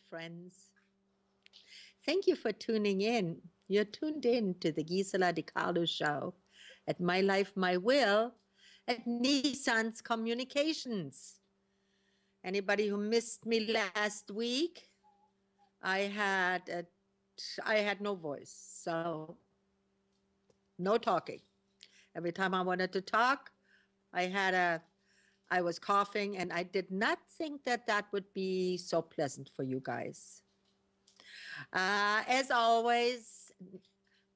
friends. Thank you for tuning in. You're tuned in to the Gisela DiCarlo Show at My Life, My Will at Nissan's Communications. Anybody who missed me last week, I had a, I had no voice, so no talking. Every time I wanted to talk, I was coughing, and I did not think that that would be so pleasant for you guys. As always,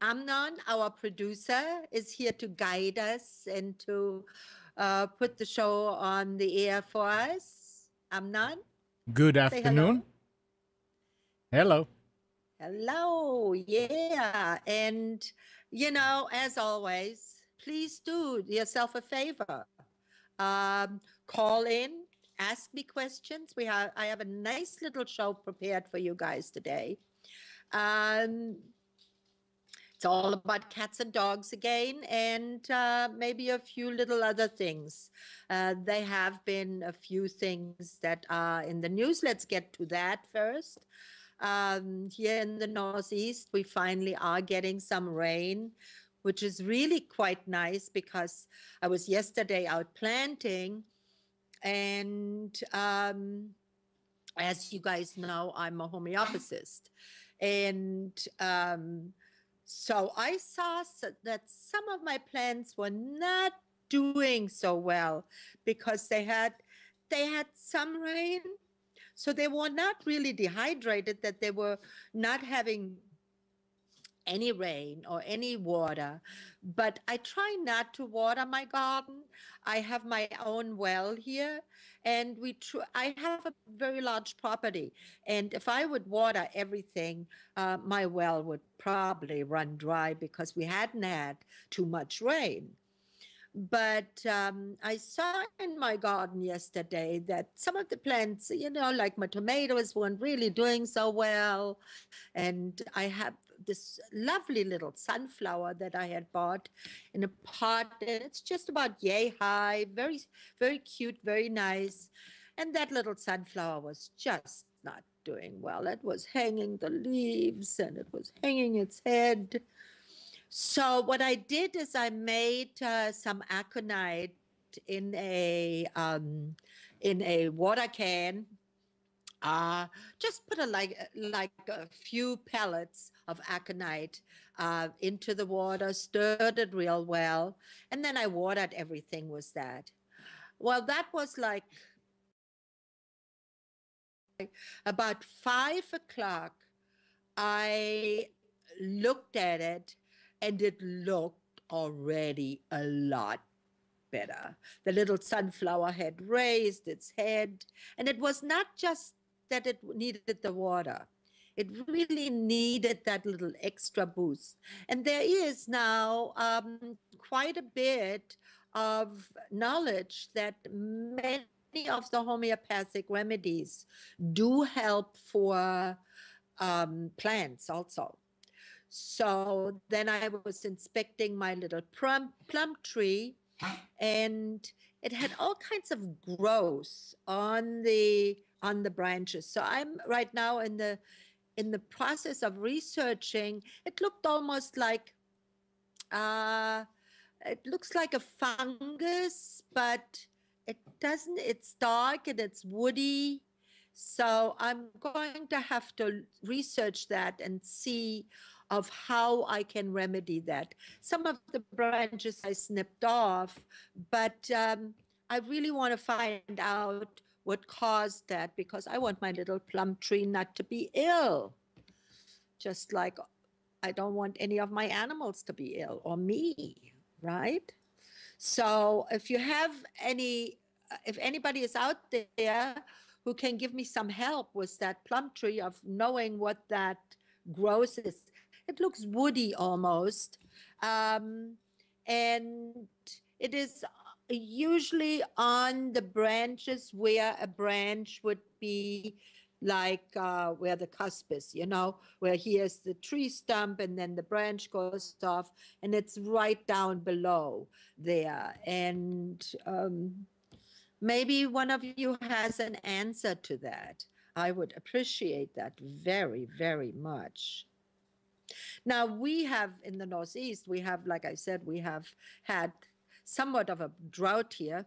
Amnon, our producer, is here to guide us and to put the show on the air for us. Amnon, Good say hello. afternoon. Hello. Hello, yeah. And, as always, please do yourself a favor. Call in, ask me questions. I have a nice little show prepared for you guys today. Um, it's all about cats and dogs again, and maybe a few little other things. There have been a few things that are in the news. Let's get to that first. Here in the Northeast, we finally are getting some rain, which is really quite nice because I was yesterday out planting, and as you guys know, I'm a homeopathist. And so I saw that some of my plants were not doing so well because they had some rain, so they were not really dehydrated, that they were not having any rain or any water. But I try not to water my garden. I have my own well here, and I have a very large property. And if I would water everything, my well would probably run dry because we hadn't had too much rain. But I saw in my garden yesterday that some of the plants, like my tomatoes, weren't really doing so well. And I have this lovely little sunflower that I had bought in a pot, and it's just about yay high, very, very cute, very nice. And that little sunflower was just not doing well. It was hanging the leaves and it was hanging its head. So what I did is I made some aconite in a um, in a water can. Just put like a few pellets of aconite into the water, stirred it real well, and then I watered everything with that. Well, that was like about 5 o'clock. I looked at it, and it looked already a lot better. The little sunflower had raised its head, and it was not just that it needed the water. It really needed that little extra boost. And there is now quite a bit of knowledge that many of the homeopathic remedies do help for plants also. So then I was inspecting my little plum tree, and it had all kinds of growth on the branches. So I'm right now in the process of researching. It looked almost like uh, it looks like a fungus, but it doesn't. It's dark and it's woody. So I'm going to have to research that and see of how I can remedy that. Some of the branches I snipped off, but I really want to find out what caused that, because I want my little plum tree not to be ill, just like I don't want any of my animals to be ill or me, right? So if anybody is out there who can give me some help with that plum tree, of knowing what that growth is, it looks woody almost, um, and it is usually on the branches where a branch would be like where the cusp is, where here's the tree stump and then the branch goes off, and it's right down below there. And maybe one of you has an answer to that. I would appreciate that very, very much. Now, we have in the Northeast, we have, like I said, we have had somewhat of a drought here,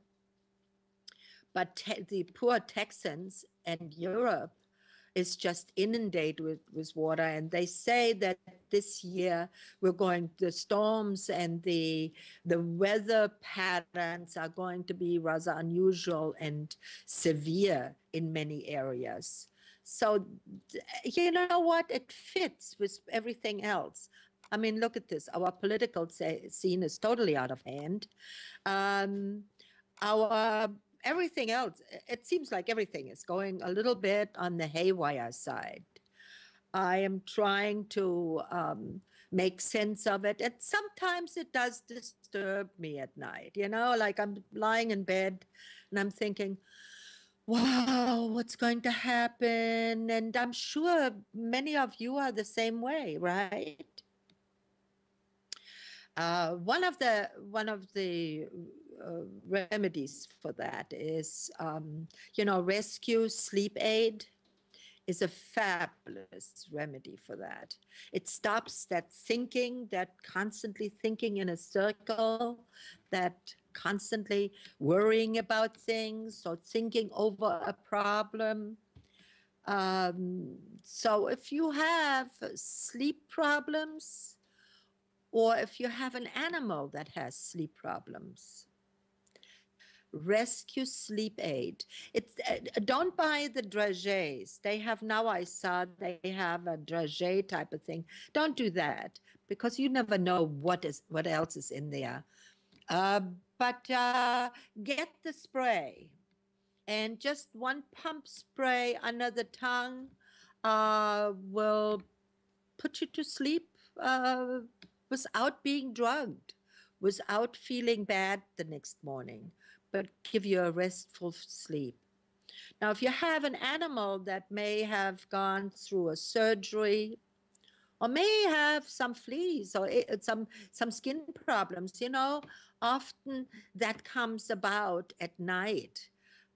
but the poor Texans and Europe is just inundated with water. And they say that this year the storms and the weather patterns are going to be rather unusual and severe in many areas. So, you know what? It fits with everything else. I mean, look at this. Our political scene is totally out of hand. Um, our everything else, it seems like everything is going a little bit on the haywire side. I am trying to make sense of it. And sometimes it does disturb me at night, like I'm lying in bed and I'm thinking, wow, what's going to happen? And I'm sure many of you are the same way, right? One of the remedies for that is, rescue sleep aid is a fabulous remedy for that. It stops that thinking, that constantly thinking in a circle, that constantly worrying about things or thinking over a problem. So if you have sleep problems, or if you have an animal that has sleep problems, rescue sleep aid. It's don't buy the dragees. They have now, I saw they have a dragee type of thing. Don't do that because you never know what else is in there. Uh, but get the spray, and just one pump spray under the tongue will put you to sleep uh, without being drugged, without feeling bad the next morning, but give you a restful sleep. Now, if you have an animal that may have gone through a surgery or may have some fleas or some skin problems, often that comes about at night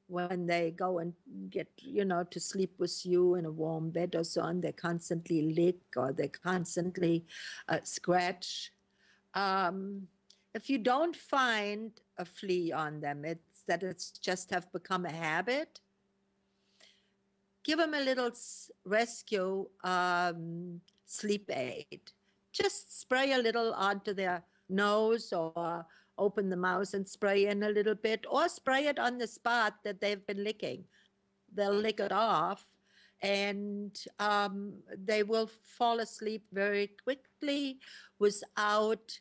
when they go and get, to sleep with you in a warm bed or so on. They constantly lick or they constantly scratch. If you don't find a flea on them, it's just have become a habit. Give them a little rescue sleep aid. Just spray a little onto their nose or open the mouth and spray in a little bit, or spray it on the spot that they've been licking. They'll lick it off, and they will fall asleep very quickly without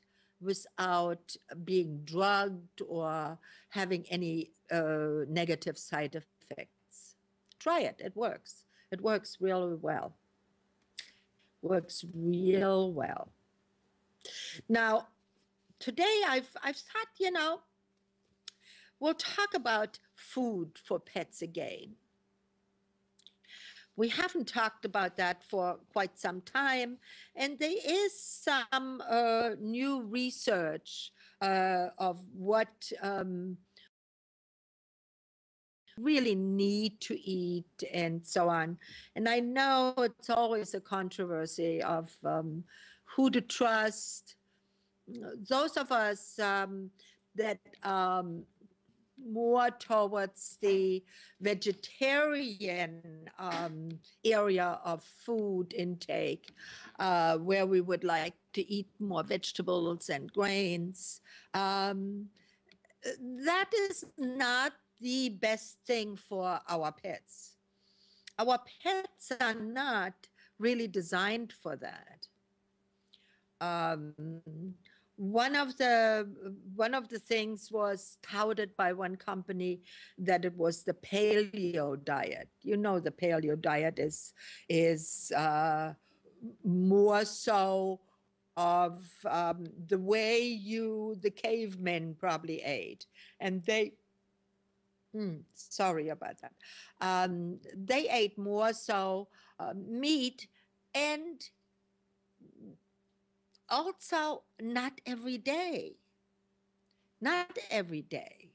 being drugged or having any negative side effects. Try it. It works. It works really well. Works real well. Now, today I've thought, we'll talk about food for pets again. We haven't talked about that for quite some time, and there is some new research of what really need to eat and so on. And I know it's always a controversy of who to trust. Those of us that more towards the vegetarian area of food intake, where we would like to eat more vegetables and grains. That is not the best thing for our pets. Our pets are not really designed for that. One of the things was touted by one company that it was the paleo diet. The paleo diet is more so of the way the cavemen probably ate, and sorry about that. They ate more so meat, and also not every day. Not every day.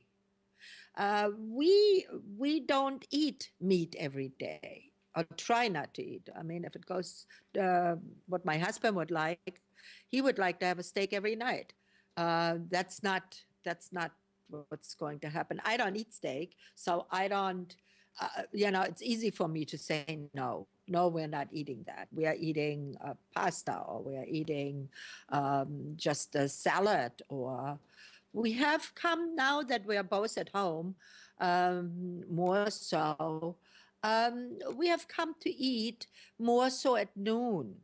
We don't eat meat every day. or try not to eat. I mean, if it goes what my husband would like, he would like to have a steak every night. That's not what's going to happen. I don't eat steak, so I don't. It's easy for me to say no. No, we're not eating that. We are eating pasta, or we are eating just a salad, or we have come now that we are both at home, more so. We have come to eat more so at noon.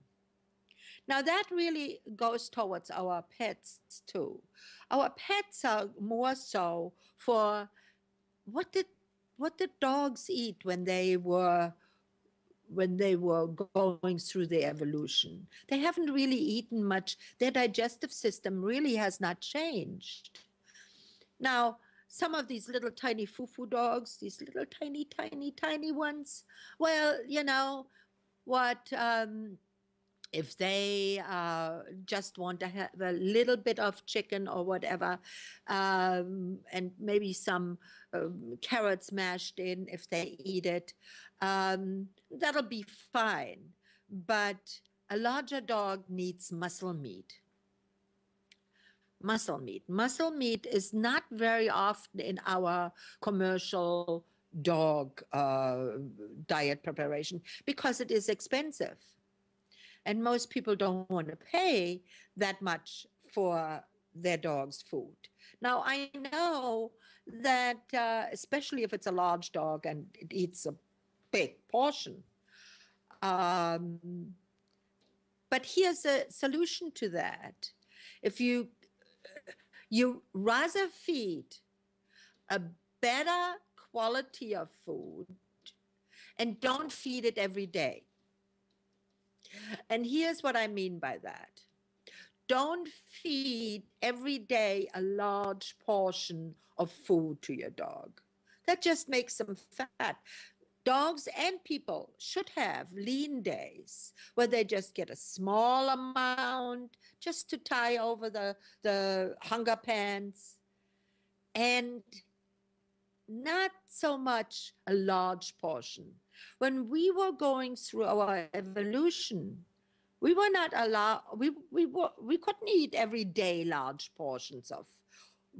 Now that really goes towards our pets too. Our pets are more so for what did what did dogs eat when they were going through the evolution? They haven't really eaten much. Their digestive system really has not changed. Now, some of these little tiny foo-foo dogs, these little tiny, tiny, tiny ones, well, what if they just want to have a little bit of chicken or whatever, and maybe some carrots mashed in, if they eat it, that'll be fine. But a larger dog needs muscle meat. Muscle meat. Muscle meat is not very often in our commercial dog diet preparation because it is expensive. And most people don't want to pay that much for their dog's food. Now, I know that, especially if it's a large dog and it eats a big portion, um, but here's a solution to that. If you rather feed a better quality of food and don't feed it every day. And here's what I mean by that. Don't feed every day a large portion of food to your dog. That just makes them fat. Dogs and people should have lean days where they just get a small amount just to tie over the hunger pangs, and not so much a large portion. When we were going through our evolution, we were not allowed, we couldn't eat every day large portions of.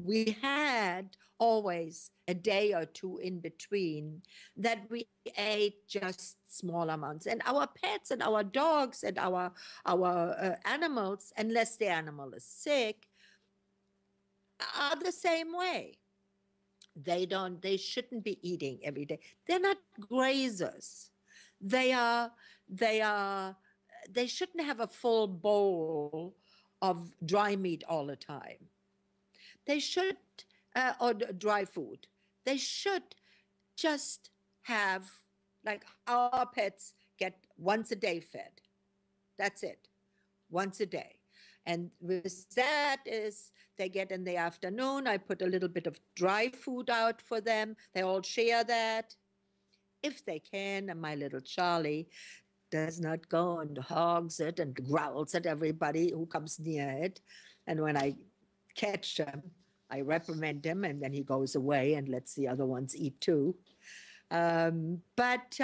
We had always a day or two in between that we ate just small amounts. And our pets and our dogs and our animals, unless the animal is sick, are the same way. They shouldn't be eating every day. They're not grazers. They are they are they shouldn't have a full bowl of dry meat all the time. They should, or dry food. They should just have, like our pets get once a day fed. That's it, once a day. And with that is they get in the afternoon. I put a little bit of dry food out for them. They all share that if they can. And my little Charlie does not go and hogs it and growls at everybody who comes near it. And when I catch him, I reprimand him, and then he goes away and lets the other ones eat too. But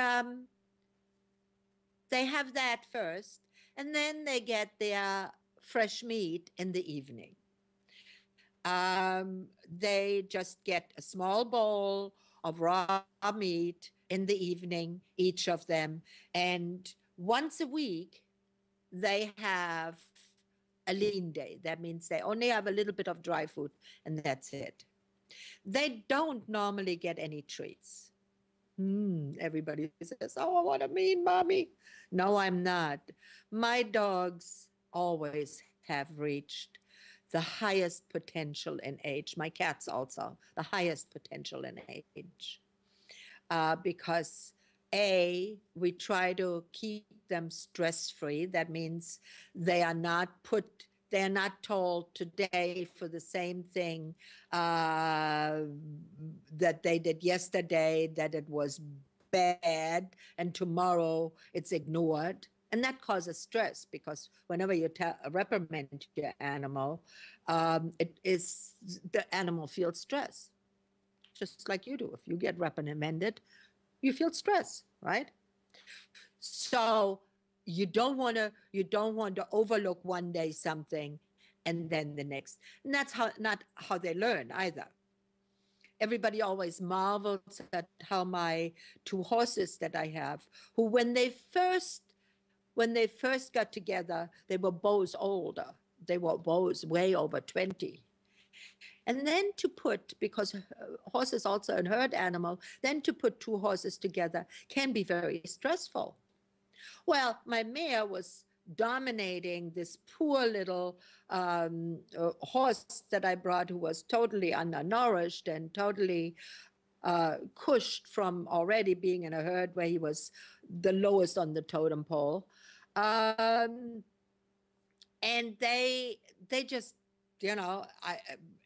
they have that first, and then they get their fresh meat in the evening. They just get a small bowl of raw meat in the evening, each of them. And once a week, they have a lean day. That means they only have a little bit of dry food, and that's it. They don't normally get any treats. Everybody says, oh, what a mean mommy. No, I'm not. My dogs always have reached the highest potential in age. My cats also, the highest potential in age. Because we try to keep them stress-free. That means they're not told today for the same thing that they did yesterday, that it was bad, and tomorrow it's ignored. And that causes stress, because whenever you reprimand your animal, the animal feels stress, just like you do. If you get reprimanded, you feel stress, right? So you don't want to overlook one day something and then the next. And that's how not how they learn either. Everybody always marvels at how my two horses that I have, who when they first got together, they were both older. They were both way over 20. And then to put, because horse is also a herd animal, then to put two horses together can be very stressful. Well, my mare was dominating this poor little horse that I brought who was totally undernourished and totally cushed from already being in a herd where he was the lowest on the totem pole. And they just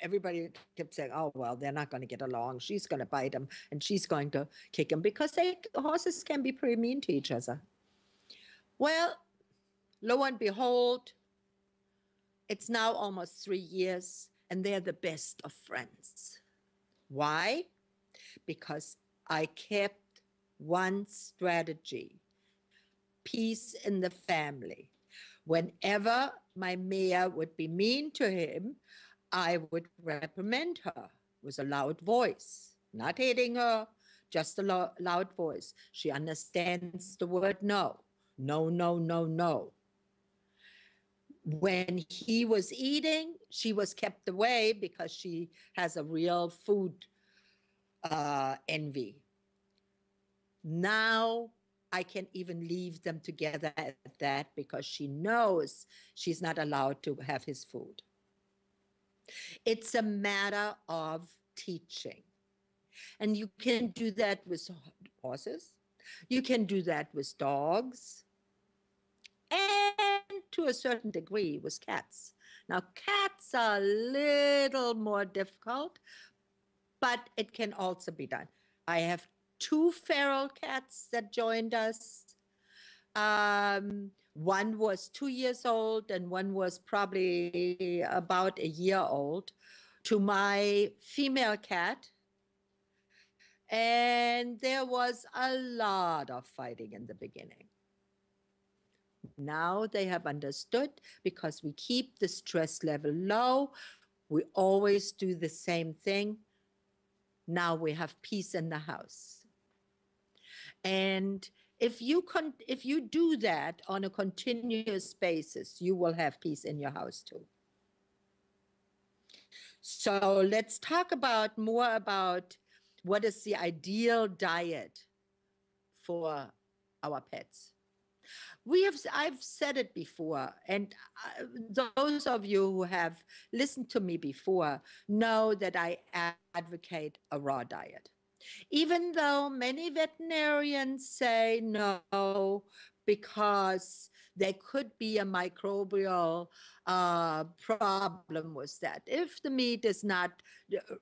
everybody kept saying, oh well, they're not going to get along, she's going to bite him and she's going to kick him, because horses can be pretty mean to each other. Well, lo and behold, it's now almost 3 years and they're the best of friends. Why? Because I kept one strategy: peace in the family. Whenever my mare would be mean to him, I would reprimand her with a loud voice, not hitting her, just a loud voice. She understands the word no. No, no, no, no. When he was eating, she was kept away because she has a real food envy. Now I can even leave them together at that because she knows she's not allowed to have his food. It's a matter of teaching. And you can do that with horses. You can do that with dogs. And to a certain degree with cats. Now, cats are a little more difficult, but it can also be done. I have 2 feral cats that joined us. One was 2 years old and one was probably about a year old, to my female cat. And there was a lot of fighting in the beginning. Now they have understood, because we keep the stress level low. We always do the same thing. Now we have peace in the house. And if you do that on a continuous basis, you will have peace in your house too. So let's talk more about what is the ideal diet for our pets. I've said it before, and those of you who have listened to me before know that I advocate a raw diet. Even though many veterinarians say no, because there could be a microbial problem with that. If the meat is not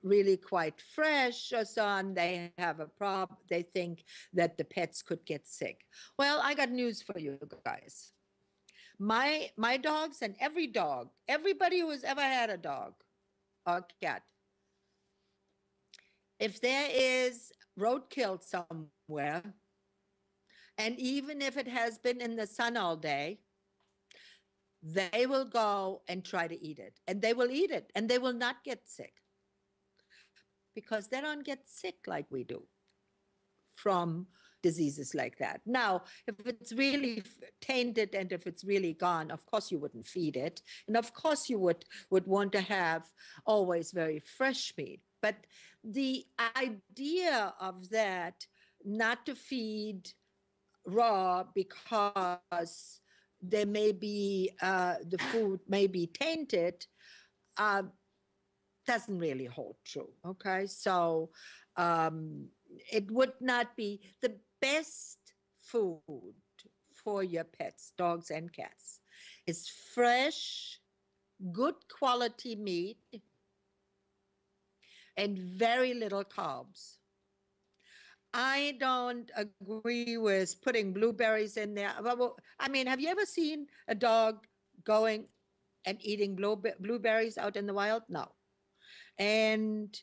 really quite fresh or so on, they have a problem. They think that the pets could get sick. Well, I got news for you guys. My dogs, and everybody who has ever had a dog or cat, if there is roadkill somewhere, and even if it has been in the sun all day, they will go and try to eat it. And they will eat it, and they will not get sick, because they don't get sick like we do from diseases like that. Now, if it's really tainted and if it's really gone, of course you wouldn't feed it. And of course you would want to have always very fresh meat. But the idea of that, not to feed raw because there may be the food may be tainted, doesn't really hold true. Okay, so it would not be the best food for your pets, dogs and cats. Is fresh, good quality meat and very little carbs. I don't agree with putting blueberries in there. I mean, have you ever seen a dog going and eating blueberries out in the wild? No. And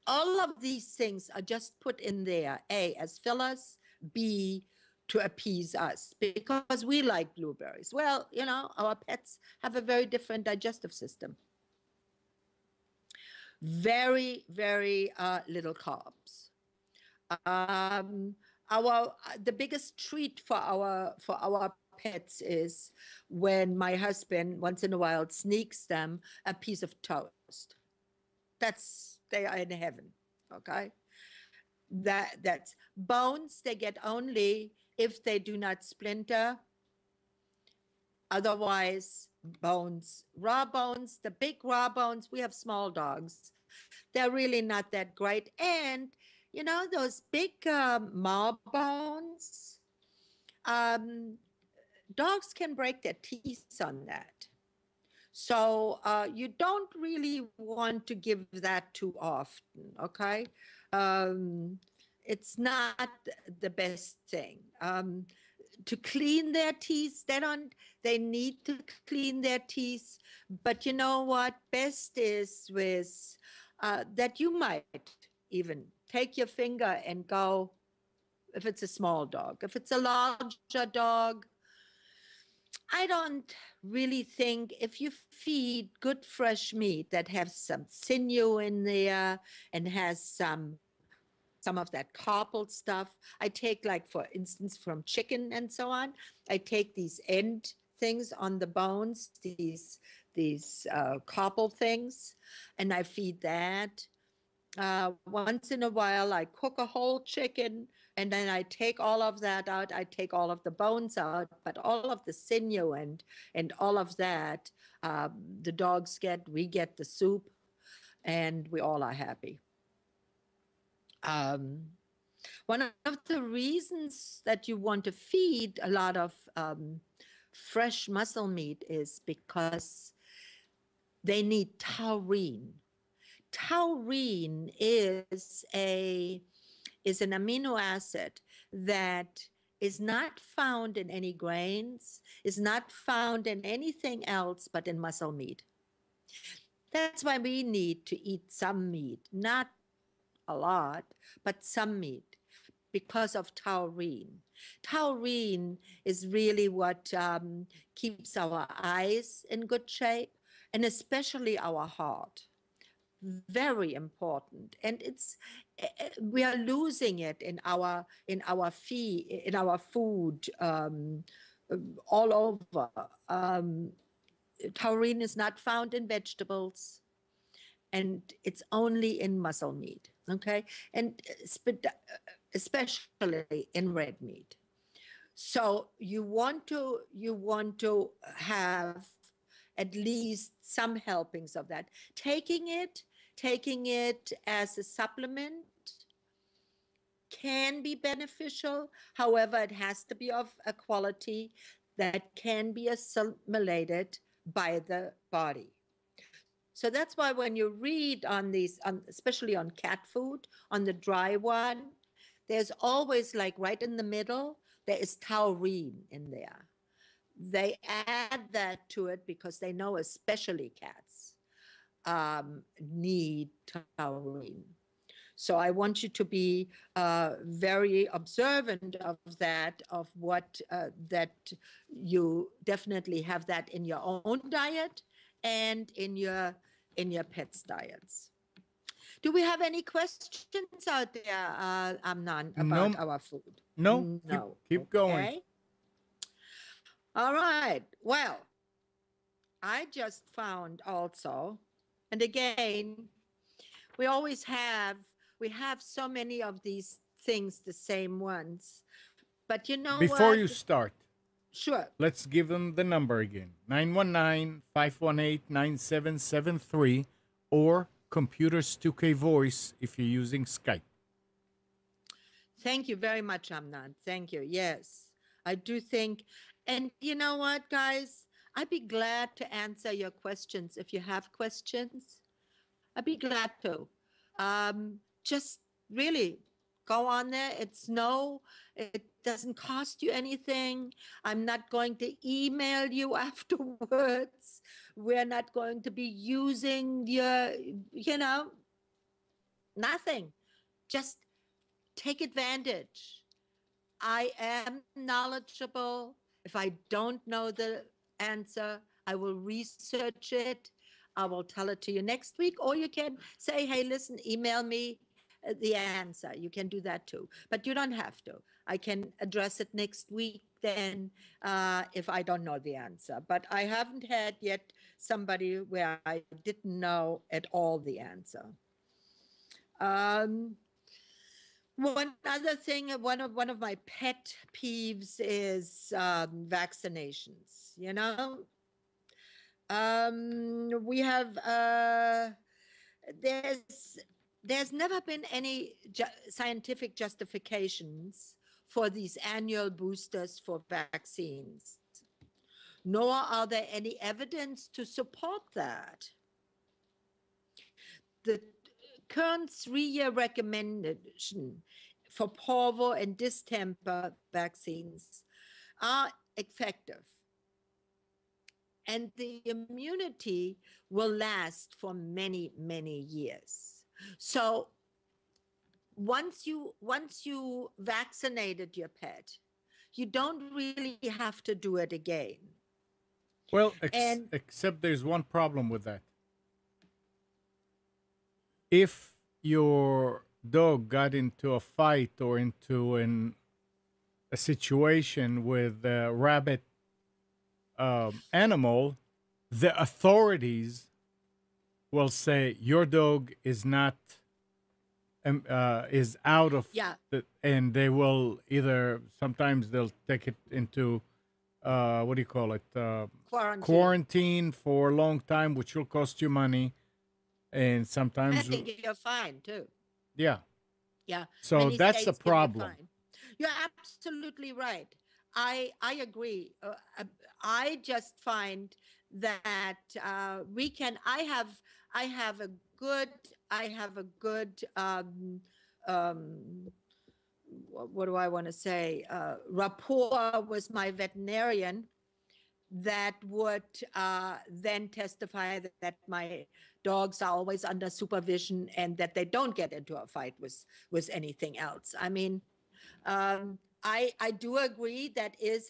all of these things are just put in there, A, as fillers, be to appease us because we like blueberries. Well, our pets have a very different digestive system. Very, very little carbs. Um, our the biggest treat for our pets is when my husband once in a while sneaks them a piece of toast. They are in heaven. Okay, that's bones they get only if they do not splinter. Otherwise, bones, raw bones, the big raw bones. We have small dogs. They're really not that great. And those big maw bones, um, dogs can break their teeth on that. So you don't really want to give that too often, okay? Um, it's not the best thing. To clean their teeth, they need to clean their teeth. But you know what? Best is with that you might even take your finger and go, if it's a small dog. If it's a larger dog, I don't really think if you feed good fresh meat that has some sinew in there and has some of that carpal stuff. I take, like, for instance, from chicken and so on, I take these end things on the bones, these carpal things, and I feed that. Once in a while, I cook a whole chicken, and then I take all of that out. I take all of the bones out, but all of the sinew and all of that, the dogs get, we get the soup, and we all are happy. One of the reasons that you want to feed a lot of fresh muscle meat is because they need taurine. Taurine is an amino acid that is not found in any grains, is not found in anything else but in muscle meat. That's why we need to eat some meat, not a lot, but some meat, because of taurine. Taurine is really what keeps our eyes in good shape, and especially our heart. Very important. And we are losing it in our food, all over. Taurine is not found in vegetables, and it's only in muscle meat, okay? And especially in red meat. So you want to have at least some helpings of that. Taking it as a supplement can be beneficial. However, it has to be of a quality that can be assimilated by the body. So that's why when you read on these, especially on cat food, on the dry one, there's always, like, right in the middle, there is taurine in there. They add that to it because they know especially cats need taurine. So I want you to be very observant of that, of what that you definitely have that in your own diet and in your pets' diets. Do we have any questions out there, Amnon, about No, our food? no, No. keep going. Okay. All right. Well, I just found also, and again, we always we have so many of these things, the same ones. But you know Before what? you start, Sure. let's give them the number again. 919-518-9773 or Computers 2K Voice if you're using Skype. Thank you very much, Amnon. Thank you. Yes, I do think. And you know what, guys? I'd be glad to answer your questions if you have questions. I'd be glad to. Just really go on there. It doesn't cost you anything. I'm not going to email you afterwards. We're not going to be using your, nothing. Just take advantage. I am knowledgeable. If I don't know the answer, I will research it. I will tell it to you next week, or you can say, hey, listen, email me the answer. You can do that too, but you don't have to. I can address it next week then if I don't know the answer. But I haven't had yet somebody where I didn't know at all the answer. Um, One other thing, one of my pet peeves is vaccinations. We have there's there's never been any scientific justifications for these annual boosters for vaccines, nor are there any evidence to support that. The current 3-year recommendation for parvo and distemper vaccines are effective, and the immunity will last for many, many years. So once you vaccinated your pet, you don't really have to do it again. Well, And except there's one problem with that. If your dog got into a fight or into a situation with a rabbit animal, the authorities will say your dog is not is out of yeah, and they will either sometimes they'll take it into what do you call it quarantine. quarantine for a long time, which will cost you money, and And sometimes they give you a fine too. yeah. Yeah, So many that's the states give you a problem. fine. You're absolutely right. I agree. I just find that we can. I have a good. I have a good. Um, what do I want to say? Rapport with my veterinarian that would then testify that my dogs are always under supervision and that they don't get into a fight with anything else. I mean, I do agree that is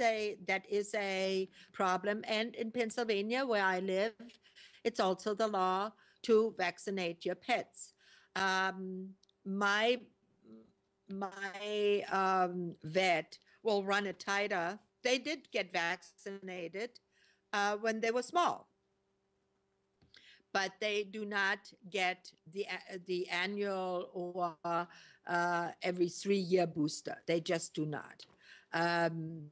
a problem, and in Pennsylvania where I live, it's also the law to vaccinate your pets. Um, my vet will run it tighter. They did get vaccinated when they were small, but they do not get the annual or every 3-year booster. They just do not, um,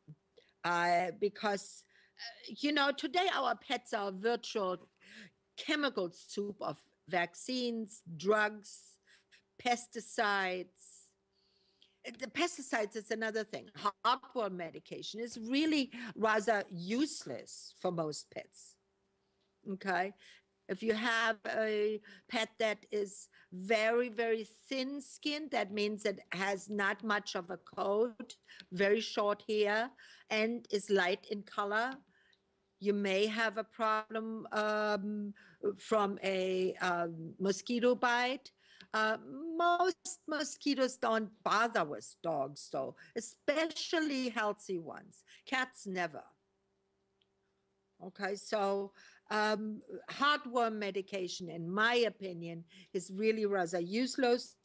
because today our pets are a virtual chemical soup of vaccines, drugs, pesticides. The pesticides is another thing. Heartworm medication is really rather useless for most pets. Okay. If you have a pet that is very, very thin skinned, that means it has not much of a coat, very short hair, and is light in color, you may have a problem from a mosquito bite. Uh, Most mosquitoes don't bother with dogs, though, especially healthy ones. Cats never. Okay, so heartworm medication, in my opinion, is really rather useless.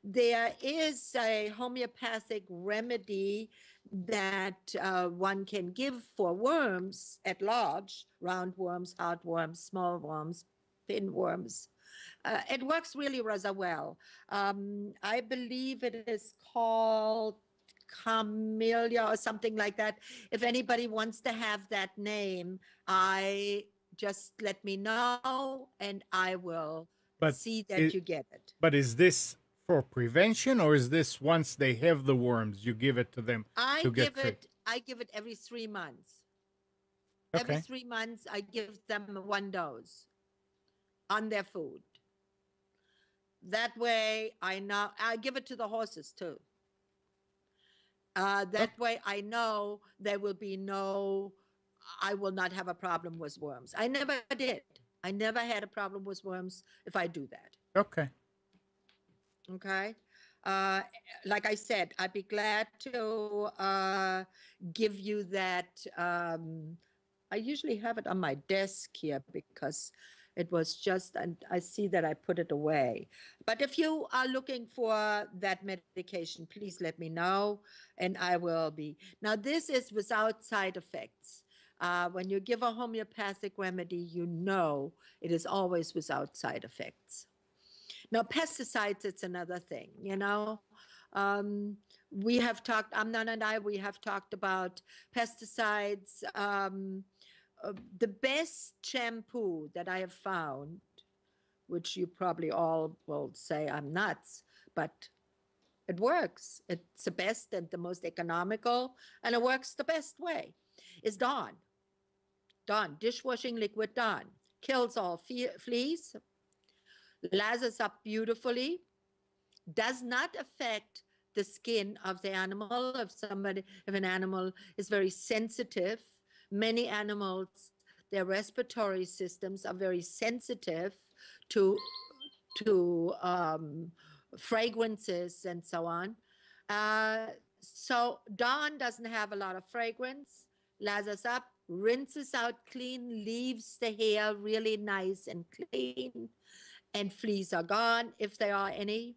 There is a homeopathic remedy that one can give for worms at large, roundworms, heartworms, small worms, pinworms. It works really rather well. I believe it is called Camellia or something like that. If anybody wants to have that name, I just let me know and I will But see that it, you get it. but is this for prevention, or is this once they have the worms you give it to them I to get give fit? it I give it every 3 months. Every Okay. 3 months I give them one dose on their food. That way I know I give it to the horses too. That Okay. way I know there will be no, I will not have a problem with worms. I never did. I never had a problem with worms if I do that. Okay. Okay. Uh, like I said, I'd be glad to give you that. I usually have it on my desk here because it was just, and I see that I put it away. But if you are looking for that medication, please let me know and I will be. Now, this is without side effects. When you give a homeopathic remedy, you know it is always without side effects. Now, pesticides, it's another thing, you know. Um, we have talked, Amnon and I, we have talked about pesticides. The best shampoo that I have found, which you probably all will say I'm nuts, but it works. It's the best and the most economical, and it works the best way, is Dawn. Dawn, dishwashing liquid Dawn. Kills all fleas, lathers up beautifully, does not affect the skin of the animal. If an animal is very sensitive, many animals, their respiratory systems are very sensitive to to fragrances and so on. So Dawn doesn't have a lot of fragrance, lathers up, rinses out clean, leaves the hair really nice and clean, and fleas are gone if there are any.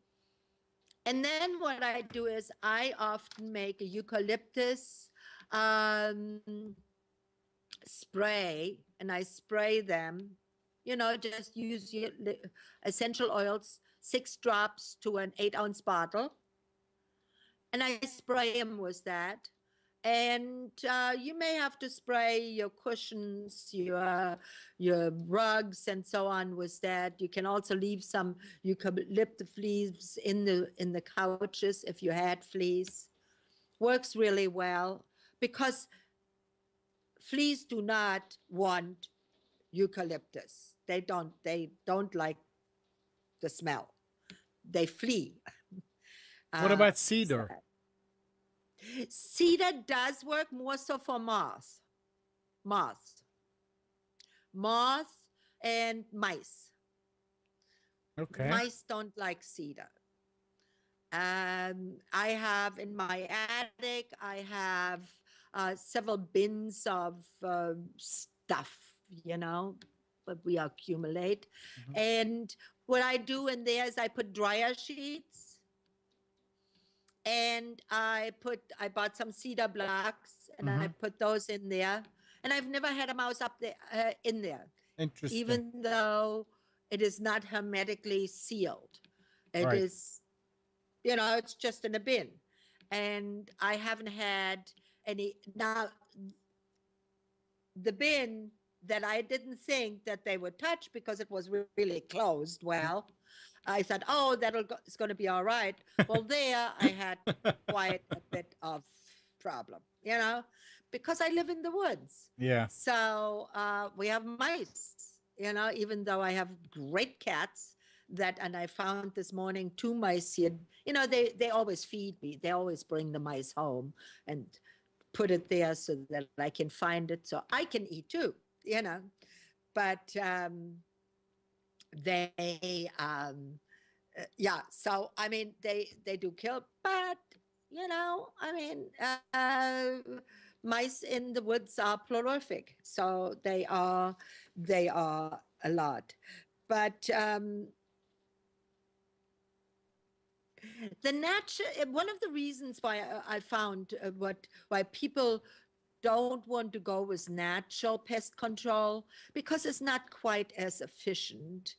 And then what I do is I often make a eucalyptus um, spray, and I spray them. You know, just use essential oils, 6 drops to an 8-ounce bottle, and I spray them with that. And you may have to spray your cushions, your rugs, and so on with that. You can also leave some eucalyptus leaves in the couches if you had fleas. Works really well because fleas do not want eucalyptus. They don't like the smell. They flee. What Uh, about cedar? Cedar does work more so for moths, moths and mice. Okay. Mice don't like cedar. I have in my attic, I have several bins of stuff, you know, that we accumulate. Mhm. And what I do in there is I put dryer sheets, and I bought some cedar blocks and I Mhm. put those in there. And I've never had a mouse up there in there, Interesting. even though it is not hermetically sealed. It Right. is, you know, it's just in a bin. And I haven't had any. Now, the bin that I didn't think that they would touch because it was really closed well, I thought, oh, it's going to be all right. Well, there I had quite a bit of problem, you know, because I live in the woods. Yeah. So we have mice, you know, even though I have great cats and I found this morning 2 mice here, you know, they always feed me. They always bring the mice home and put it there so that I can find it so I can eat too, you know. But they yeah, so I mean they do kill, but you know, I mean mice in the woods are prolific, so they are a lot. But the natural one of the reasons why I found why people don't want to go with natural pest control, because it's not quite as efficient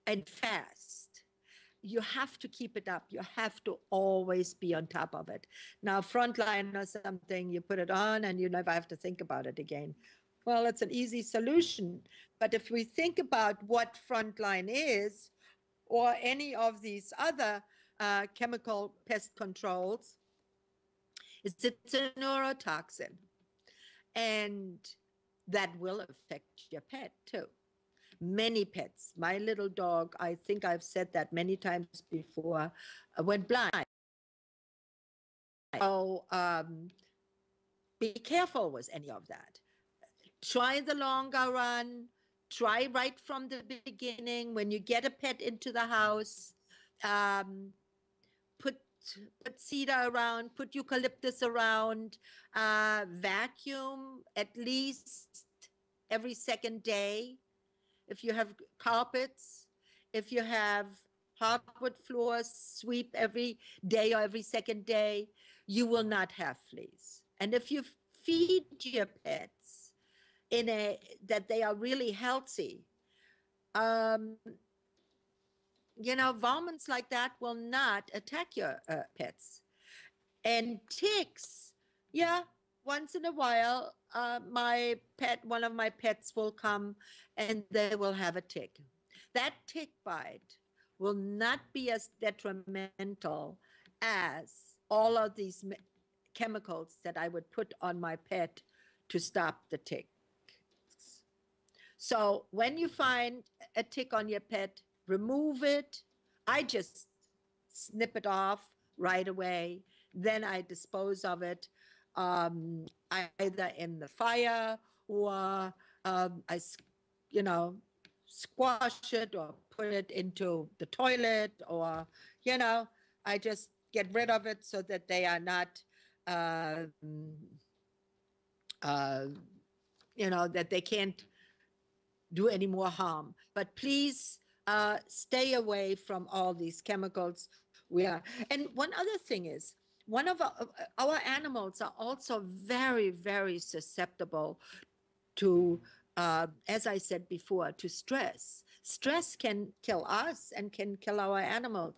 and fast. You have to keep it up. You have to always be on top of it. Now, Frontline or something, you put it on and you never have to think about it again. Well, it's an easy solution. But if we think about what Frontline is, or any of these other chemical pest controls, it's a neurotoxin. And that will affect your pet too. Many pets. My little dog, I think I've said that many times before, went blind. So be careful with any of that. Try the longer run. Try right from the beginning. When you get a pet into the house, Um, put put cedar around, put eucalyptus around, vacuum at least every second day. If you have carpets, if you have hardwood floors, sweep every day or every second day, you will not have fleas. And if you feed your pets in a that they are really healthy, um, varmints like that will not attack your pets. And ticks, yeah, once in a while, one of my pets will come and they will have a tick. That tick bite will not be as detrimental as all of these chemicals that I would put on my pet to stop the ticks. So when you find a tick on your pet, remove it. I just snip it off right away. Then I dispose of it either in the fire or you know, squash it or put it into the toilet or, you know, I just get rid of it so that they are not, uh, uh, that they can't do any more harm. But please stay away from all these chemicals. And one other thing is, one of our animals are also very, very susceptible to, as I said before, to stress. Stress can kill us and can kill our animals.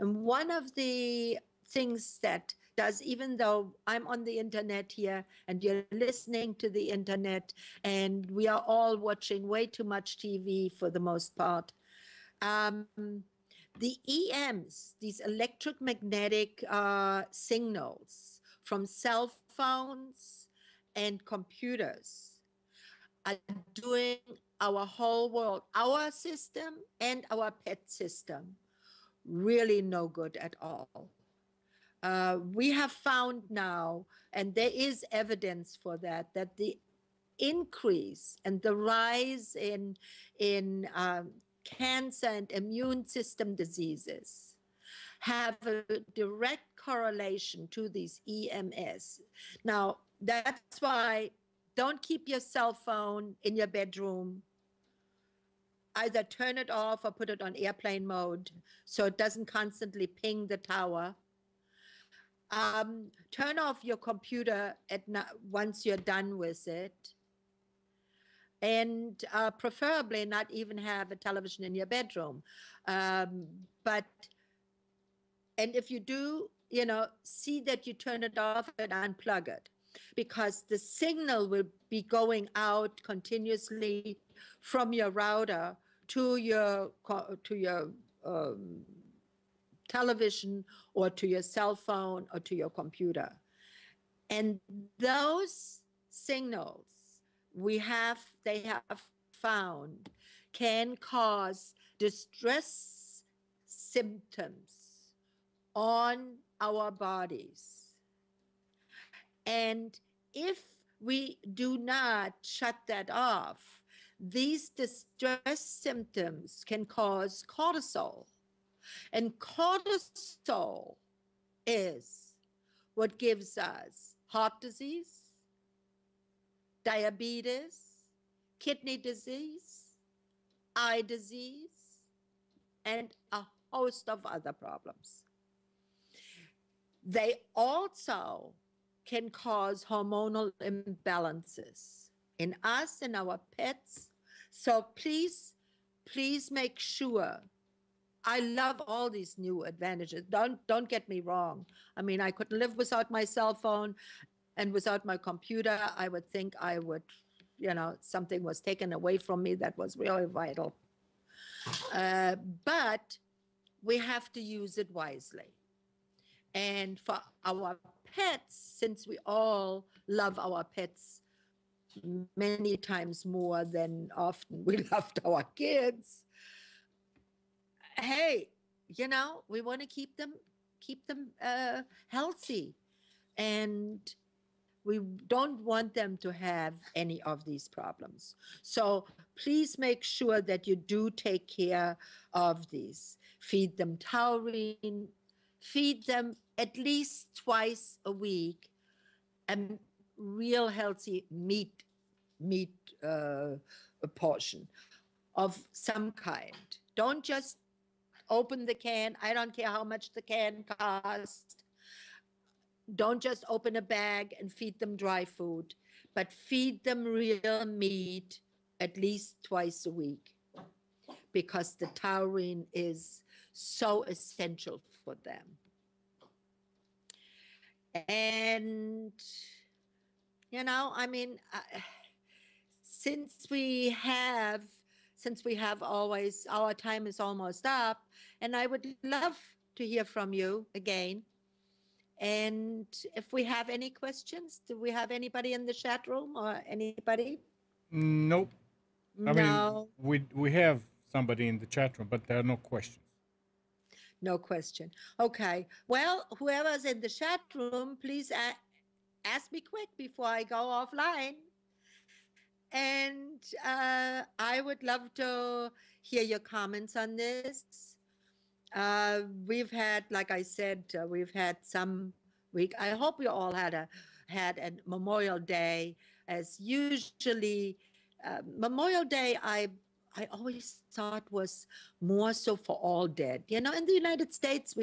And one of the things that does, even though I'm on the internet here and you're listening to the internet and we are all watching way too much TV for the most part, the EMs, these electromagnetic signals from cell phones and computers, are doing our whole world, our system and our pet system, really no good at all. We have found now, and there is evidence for that, that the increase and the rise in cancer and immune system diseases have a direct correlation to these EMS. Now, that's why don't keep your cell phone in your bedroom. Either turn it off or put it on airplane mode so it doesn't constantly ping the tower. Turn off your computer once you're done with it. And preferably not even have a television in your bedroom. And if you do, see that you turn it off and unplug it, because the signal will be going out continuously from your router to your television or to your cell phone or to your computer. And those signals they have found can cause distress symptoms on our bodies. And if we do not shut that off, these distress symptoms can cause cortisol. And cortisol is what gives us heart disease, diabetes, kidney disease, eye disease, and a host of other problems. They also can cause hormonal imbalances in us and our pets. So please make sure. I love all these new advantages. Don't get me wrong. I mean, I could live without my cell phone and without my computer. I would think I would, something was taken away from me that was really vital. But we have to use it wisely. And for our pets, since we all love our pets many times more than often we loved our kids, hey, we want to keep them healthy. And We don't want them to have any of these problems. So please make sure that you do take care of these. Feed them taurine, feed them at least twice a week, and real healthy meat a portion of some kind. Don't just open the can. I don't care how much the can costs. Don't just open a bag and feed them dry food, but feed them real meat at least twice a week, because the taurine is so essential for them. And I mean, since we have always, our time is almost up, and I would love to hear from you again. And if we have any questions, do we have anybody in the chat room or anybody? Nope. I mean, No, we have somebody in the chat room, but there are no questions. no question. Okay. Well, whoever's in the chat room, please ask me quick before I go offline. And I would love to hear your comments on this. We've had, like I said, we've had some week. I hope we all had a Memorial Day. As usually, Memorial Day, I always thought was more so for all dead. In the United States,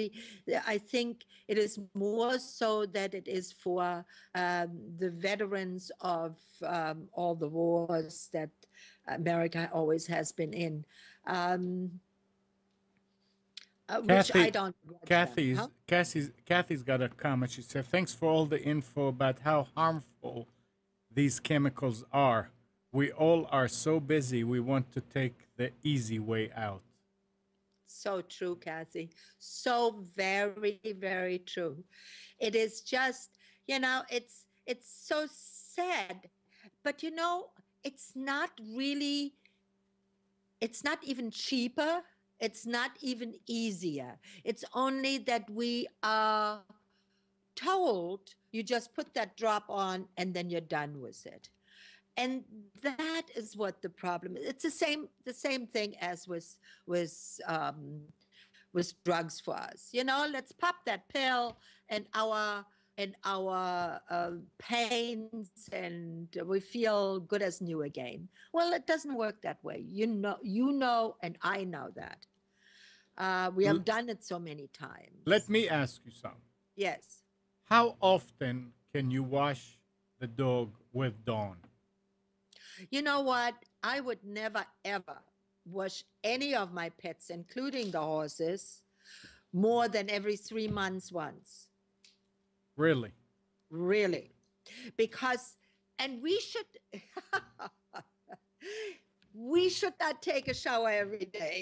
I think it is more so that it is for the veterans of all the wars that America always has been in. Which I Kathy, don't grudge them. Huh? Kathy's got a comment. She said, "Thanks for all the info about how harmful these chemicals are. We all are so busy. We want to take the easy way out." So true, Kathy. So very, very true. It is just, it's so sad. But it's not really, it's not even cheaper. It's not even easier. It's only that we are told you just put that drop on and then you're done with it. And that is what the problem is. It's the same thing as with drugs for us. Let's pop that pill, and our pains, and we feel good as new again. Well, it doesn't work that way. And I know that. We have done it so many times. Let me ask you something. Yes. How often can you wash the dog with Dawn? You know what? I would never, ever wash any of my pets, including the horses, more than every 3 months once. Really? Really. Because, and we should not take a shower every day.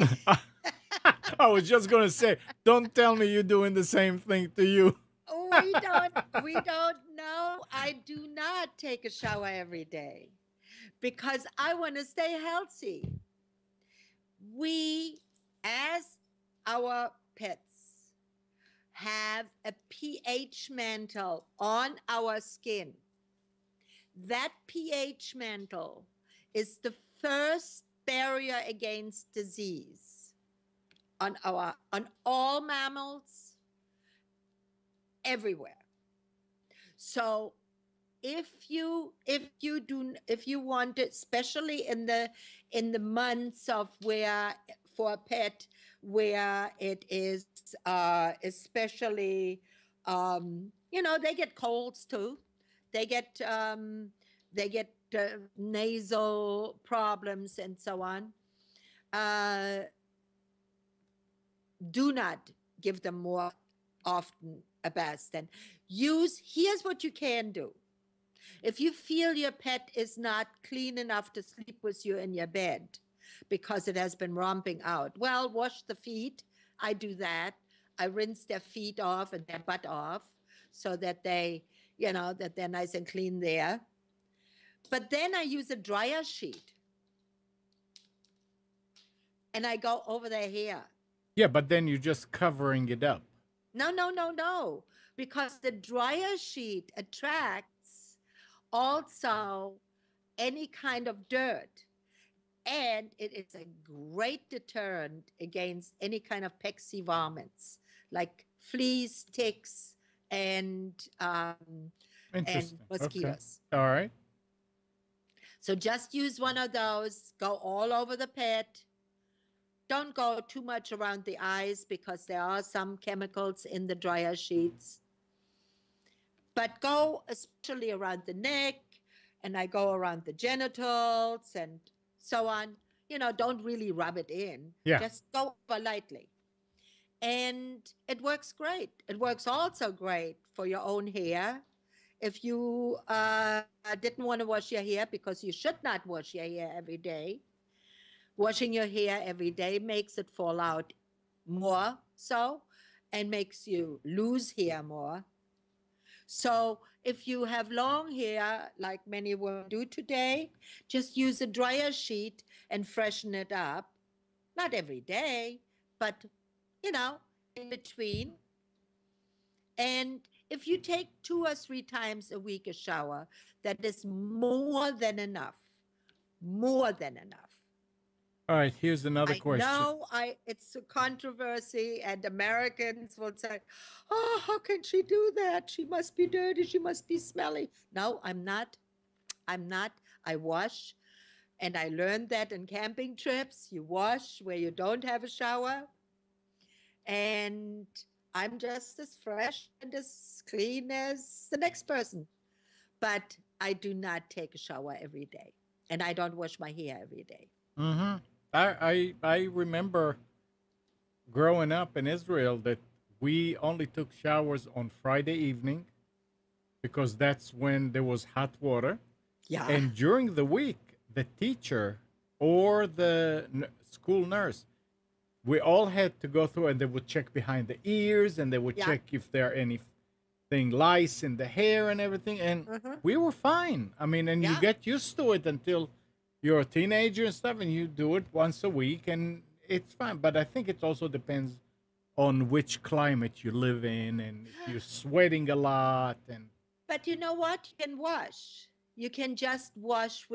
I was just going to say, don't tell me you're doing the same thing to you. We don't know. I do not take a shower every day because I want to stay healthy. We, as our pets, have a pH mantle on our skin. That pH mantle is the first barrier against disease on all mammals, everywhere. So if you want it, especially in the months of where for a pet where it is especially they get colds too, they get nasal problems and so on. Do not give them more often a bath. Then here's what you can do. If you feel your pet is not clean enough to sleep with you in your bed because it has been romping out, well, wash the feet. I do that. I rinse their feet off and their butt off so that that they're nice and clean there. But then I use a dryer sheet and I go over their hair. Yeah, but then you're just covering it up. No, because the dryer sheet attracts also any kind of dirt. And it is a great deterrent against any kind of pexy varmints like fleas, ticks, and Interesting. Okay. mosquitoes. All right. So just use one of those. Go all over the pet. Don't go too much around the eyes because there are some chemicals in the dryer sheets. But go especially around the neck, and I go around the genitals and so on. Don't really rub it in. Yeah. Just go over lightly. And it works great. It works also great for your own hair. If you didn't want to wash your hair, because you should not wash your hair every day, washing your hair every day makes it fall out more so and makes you lose hair more. So if you have long hair, like many women do today, just use a dryer sheet and freshen it up. Not every day, but, in between. And if you take 2 or 3 times a week a shower, that is more than enough. More than enough. All right. Here's another I question. know it's a controversy, and Americans will say, "Oh, how can she do that? She must be dirty. She must be smelly." No, I'm not. I'm not. I wash, and I learned that in camping trips. You wash where you don't have a shower, and I'm just as fresh and as clean as the next person. But I do not take a shower every day, and I don't wash my hair every day. Mm-hmm. I remember growing up in Israel that we only took showers on Friday evening because that's when there was hot water. Yeah. And during the week, the teacher or the school nurse, we all had to go through and they would check behind the ears and they would Yeah. check if there are anything lice in the hair and everything. And we were fine. I mean, and you Yeah. get used to it until you're a teenager and stuff, and you do it once a week and it's fine. But I think it also depends on which climate you live in and if you're sweating a lot. And But you know what? You can wash. You can just wash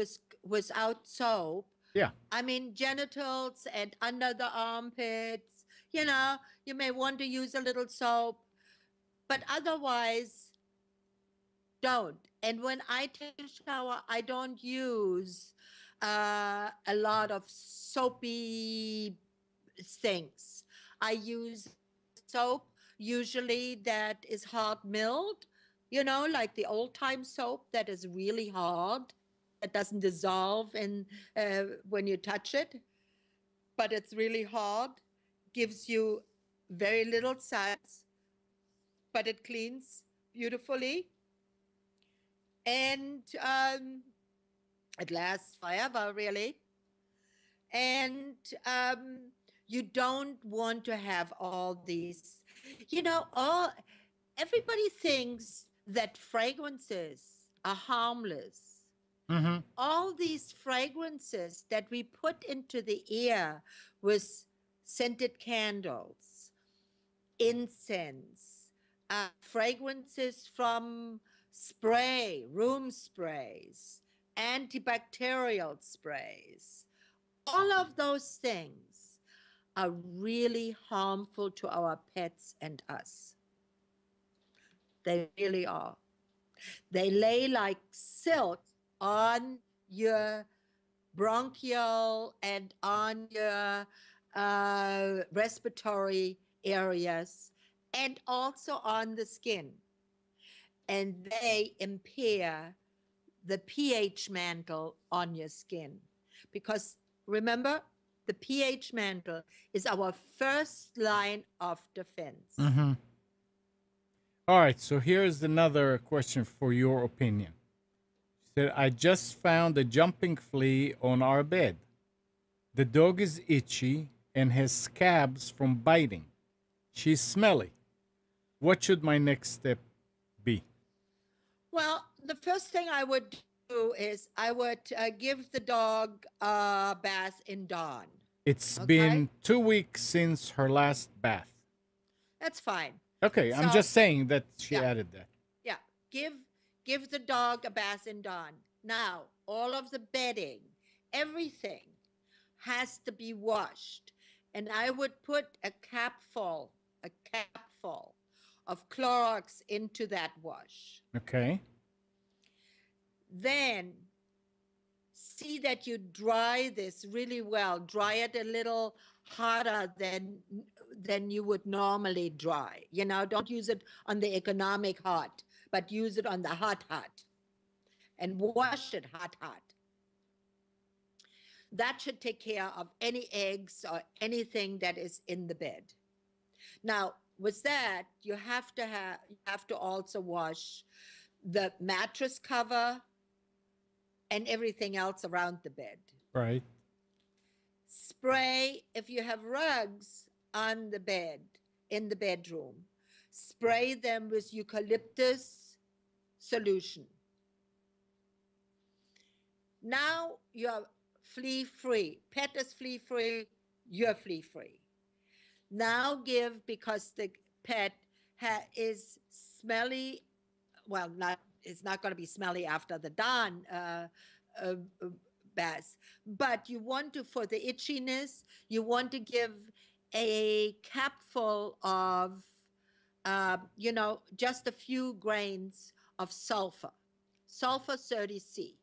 without soap. yeah. I mean, genitals and under the armpits. You may want to use a little soap, but otherwise, don't. And when I take a shower, I don't use a lot of soapy things. I use soap usually that is hard milled, like the old time soap that is really hard, that doesn't dissolve when you touch it, but it's really hard, gives you very little suds, but it cleans beautifully, and it lasts forever, really. And you don't want to have all these, all everybody thinks that fragrances are harmless. Mm-hmm. All these fragrances that we put into the air with scented candles, incense, fragrances from room sprays, antibacterial sprays, all of those things are really harmful to our pets and us. They really are. They lay like silt on your bronchial and on your respiratory areas and also on the skin. And they impair the pH mantle on your skin. Because remember, the pH mantle is our first line of defense. Mm-hmm. All right, so here's another question for your opinion. She said, I just found a jumping flea on our bed. The dog is itchy and has scabs from biting. She's smelly. What should my next step be? Well, the first thing I would do is I would give the dog a bath in Dawn. It's Okay. been 2 weeks since her last bath. That's fine. Okay, I'm So- just saying that she Yeah. added that. Yeah, give give the dog a bath in dawn. Now, all of the bedding, everything has to be washed. And I would put a capful of Clorox into that wash. Okay. Then see that you dry this really well. Dry it a little harder than you would normally dry. You know, don't use it on the economic hot, but use it on the hot, and wash it hot. That should take care of any eggs or anything that is in the bed. Now, with that, you have to also wash the mattress cover and everything else around the bed. Right. Spray, if you have rugs on the bed, in the bedroom, spray them with eucalyptus solution. Now you're flea-free. Pet is flea-free, you're flea-free. Now give, because the pet is smelly, well, it's not going to be smelly after the dawn bath, but you want to, for the itchiness, you want to give a capful of, just a few grains of sulfur 30C.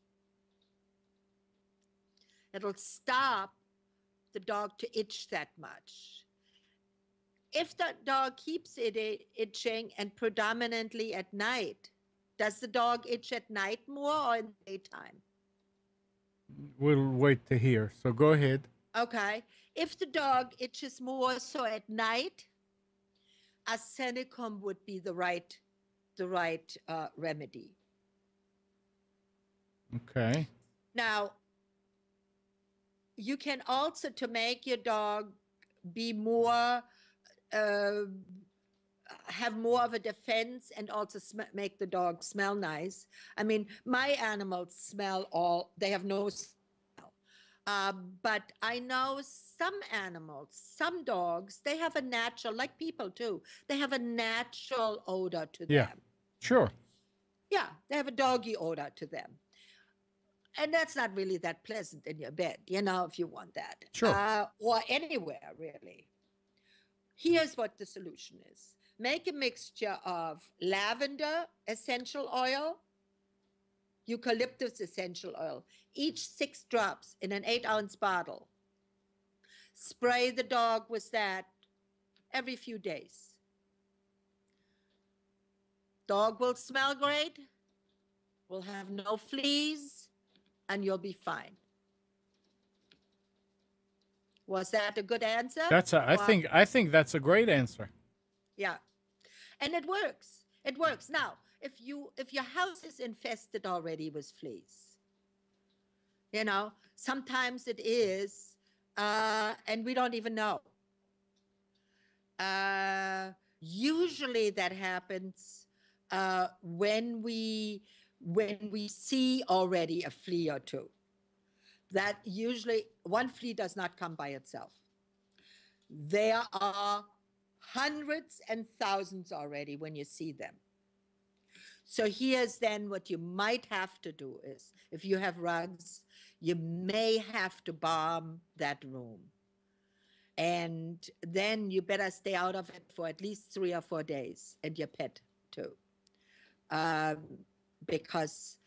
It'll stop the dog to itch that much. If the dog keeps itching, and predominantly at night, does the dog itch at night more or in the daytime? We'll wait to hear. So go ahead. Okay. If the dog itches more so at night, arsenicum would be the right remedy. Okay. Now, you can also, to make your dog be more, have more of a defense, and also make the dog smell nice. I mean, my animals smell they have no smell. But I know some animals, some dogs, they have a natural, like people too, they have a natural odor to them. Sure. Yeah, they have a doggy odor to them. And that's not really that pleasant in your bed, if you want that. Sure. Or anywhere, really. Here's what the solution is. Make a mixture of lavender essential oil, eucalyptus essential oil, each 6 drops in an 8-ounce bottle. Spray the dog with that every few days. Dog will smell great, will have no fleas, and you'll be fine. Was that a good answer? I think that's a great answer. Yeah. And it works. It works. Now, if your house is infested already with fleas, sometimes it is, and we don't even know. Usually that happens when we see already a flea or two. That usually, one flea does not come by itself. There are hundreds and thousands already when you see them. So here's then what you might have to do is, if you have rugs, you may have to balm that room. And then you better stay out of it for at least 3 or 4 days, and your pet too. Because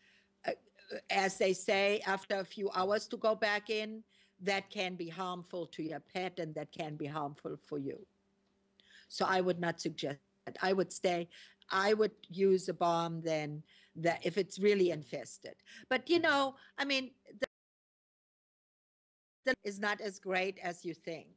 as they say, after a few hours to go back in, that can be harmful to your pet, and that can be harmful for you. So I would not suggest that. I would use a balm then, that if it's really infested. But I mean, the is not as great as you think.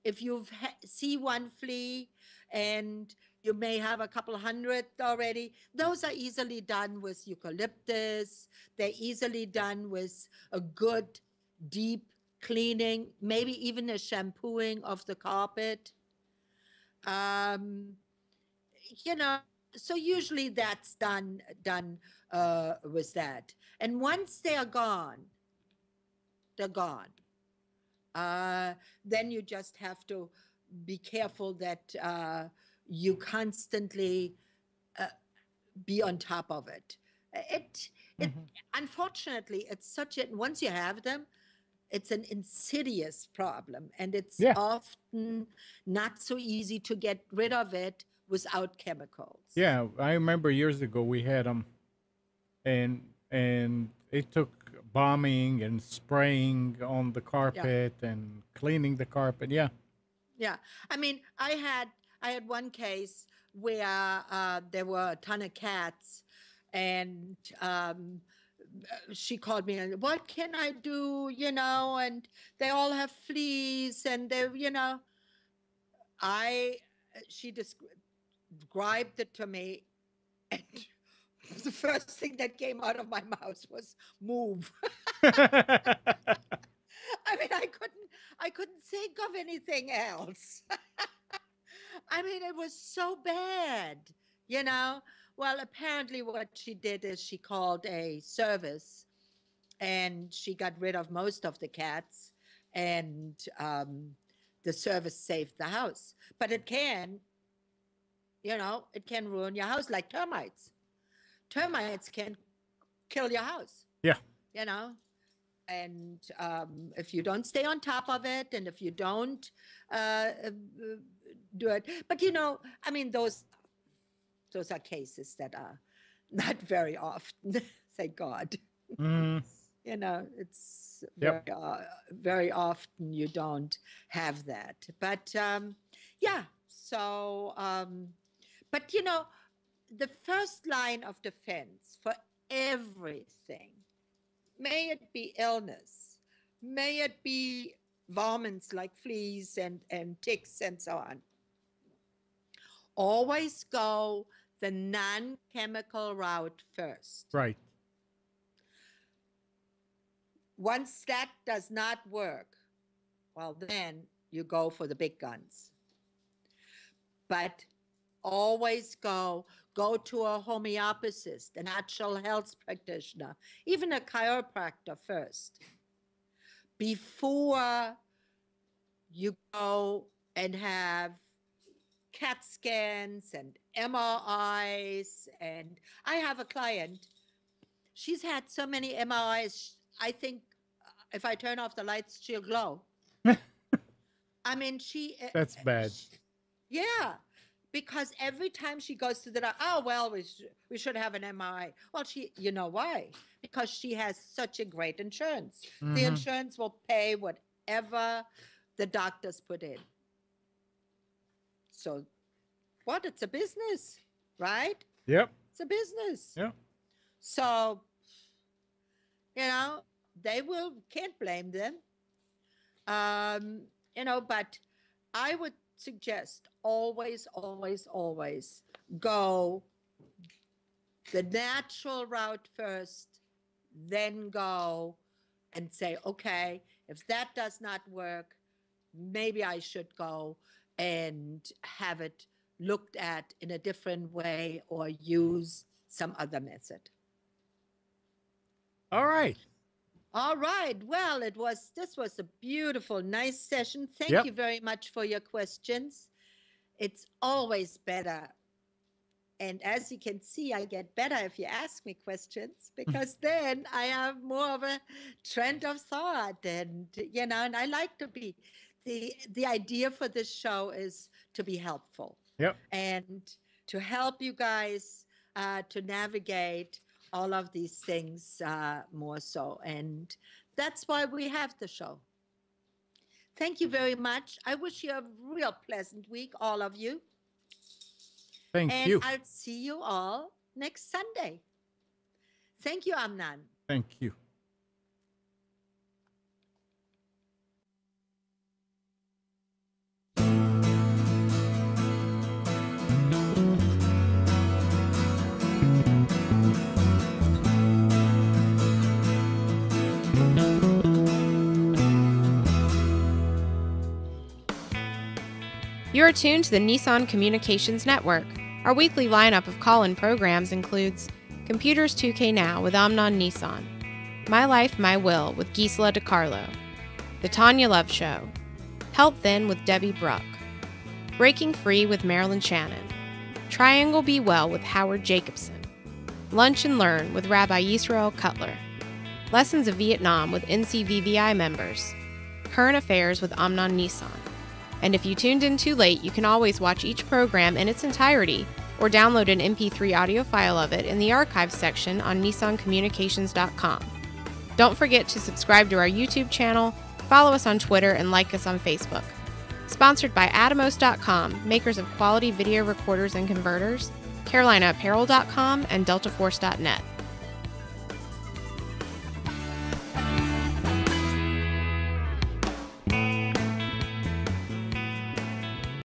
If you see one flea and you may have a couple hundred already, those are easily done with eucalyptus. They're easily done with a good deep cleaning, maybe even a shampooing of the carpet. So usually that's done with that. And once they are gone, they're gone. Then you just have to be careful that you constantly be on top of it. It Mhm. unfortunately, it's such a, once you have them, it's an insidious problem, and it's Yeah. often not so easy to get rid of it without chemicals. Yeah, I remember years ago we had them, and it took bombing and spraying on the Yeah. carpet and cleaning the carpet. Yeah. Yeah, I mean, I had one case where there were a ton of cats, and she called me and, what can I do? And they all have fleas, and I she described it to me, and the first thing that came out of my mouth was move. I mean, I couldn't think of anything else. I mean, it was so bad, you know. Well, apparently, what she did is she called a service, and she got rid of most of the cats, and the service saved the house. But it can ruin your house like termites. Termites can kill your house, Yeah. you know. And if you don't stay on top of it, and if you don't do it, but I mean, those are cases that are not very often. Thank God. Mhm. It's Yep. very often you don't have that. But yeah. So, but the first line of defense for everything, may it be illness, may it be varmints like fleas and ticks and so on, always go the non-chemical route first. Right. Once that does not work, well, then you go for the big guns. But always go to a homeopathist, a natural health practitioner, even a chiropractor first, before you go and have CAT scans and MRIs. And I have a client, she's had so many MRIs, I think if I turn off the lights, she'll glow. I mean, That's bad. yeah, because every time she goes to the doctor, oh, well, we should have an MRI. Well, you know why? Because she has such a great insurance. The Hmm. insurance will pay whatever the doctors put in. So what? It's a business, right? Yep. It's a business. Yep. So, can't blame them. But I would suggest always, always, always go the natural route first, then go and say, okay, if that does not work, maybe I should go and have it looked at in a different way or use some other method. All right. All right. Well, this was a beautiful, nice session. Thank Yep. you very much for your questions. It's always better. And as you can see, I get better if you ask me questions, because then I have more of a trend of thought. And I like to be, the idea for this show is to be helpful. Yep. And to help you guys to navigate all of these things more so. And that's why we have the show. Thank you very much. I wish you a real pleasant week, all of you. Thank you. I'll see you all next Sunday. Thank you, Amnan. Thank you. You are tuned to the Nissan Communications Network. Our weekly lineup of call-in programs includes Computers 2K Now with Amnon Nissan, My Life, My Will with Gisela DiCarlo, The Tanya Love Show, Health Then with Debbie Bruck, Breaking Free with Marilyn Shannon, Triangle Be Well with Howard Jacobson, Lunch and Learn with Rabbi Yisrael Cutler. Lessons of Vietnam with NCVVI members. Current Affairs with Amnon Nissan. And if you tuned in too late, you can always watch each program in its entirety or download an MP3 audio file of it in the archives section on NissanCommunications.com. Don't forget to subscribe to our YouTube channel, follow us on Twitter, and like us on Facebook. Sponsored by Atomos.com, makers of quality video recorders and converters, CarolinaApparel.com, and DeltaForce.net.